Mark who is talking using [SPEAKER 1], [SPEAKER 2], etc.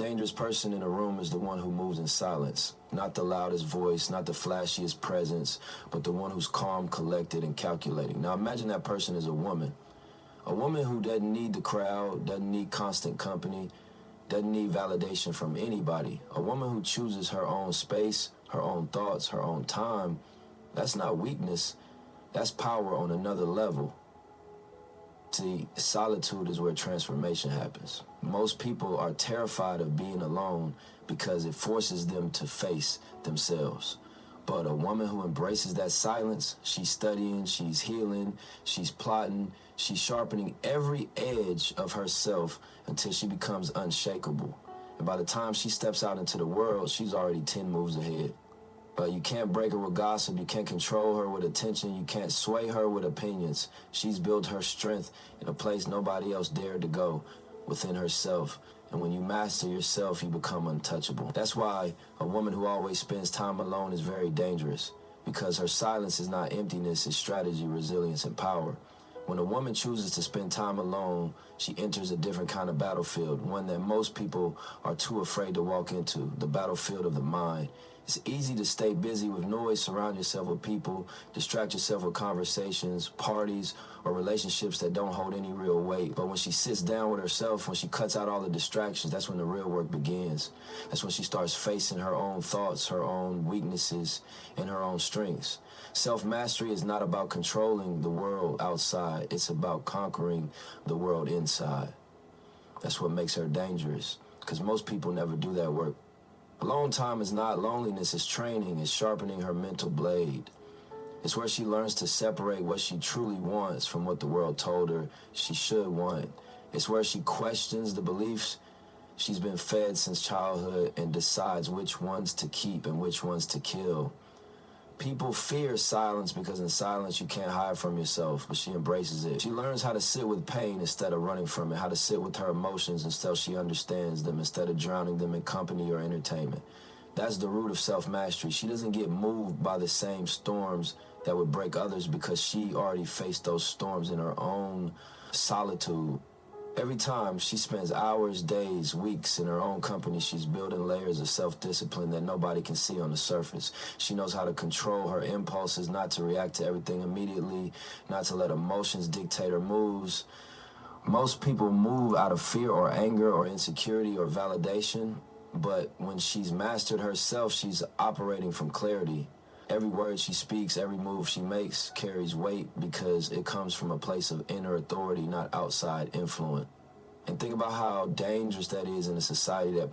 [SPEAKER 1] dangerous person in a room is the one who moves in silence. Not the loudest voice, not the flashiest presence, but the one who's calm, collected, and calculating. Now imagine that person is a woman. A woman who doesn't need the crowd, doesn't need constant company, doesn't need validation from anybody. A woman who chooses her own space, her own thoughts, her own time. That's not weakness, that's power on another level. See, solitude is where transformation happens. Most people are terrified of being alone because it forces them to face themselves. But a woman who embraces that silence, she's studying, she's healing, she's plotting, she's sharpening every edge of herself until she becomes unshakable. And by the time she steps out into the world, she's already 10 moves ahead. You can't break her with gossip, you can't control her with attention, you can't sway her with opinions. She's built her strength in a place nobody else dared to go, within herself. And when you master yourself, you become untouchable. That's why a woman who always spends time alone is very dangerous, because her silence is not emptiness, it's strategy, resilience, and power. When a woman chooses to spend time alone, she enters a different kind of battlefield, one that most people are too afraid to walk into, the battlefield of the mind. It's easy to stay busy with noise, surround yourself with people, distract yourself with conversations, parties, or relationships that don't hold any real weight. But when she sits down with herself, when she cuts out all the distractions, that's when the real work begins. That's when she starts facing her own thoughts, her own weaknesses, and her own strengths. Self-mastery is not about controlling the world outside. It's about conquering the world inside. That's what makes her dangerous, because most people never do that work. Alone time is not loneliness, it's training, it's sharpening her mental blade. It's where she learns to separate what she truly wants from what the world told her she should want. It's where she questions the beliefs she's been fed since childhood and decides which ones to keep and which ones to kill. People fear silence because in silence you can't hide from yourself, but she embraces it. She learns how to sit with pain instead of running from it, how to sit with her emotions until she understands them instead of drowning them in company or entertainment. That's the root of self-mastery. She doesn't get moved by the same storms that would break others because she already faced those storms in her own solitude. Every time she spends hours, days, weeks in her own company, she's building layers of self-discipline that nobody can see on the surface. She knows how to control her impulses, not to react to everything immediately, not to let emotions dictate her moves. Most people move out of fear or anger or insecurity or validation, but when she's mastered herself, she's operating from clarity. Every word she speaks, every move she makes carries weight because it comes from a place of inner authority, not outside influence. And think about how dangerous that is in a society that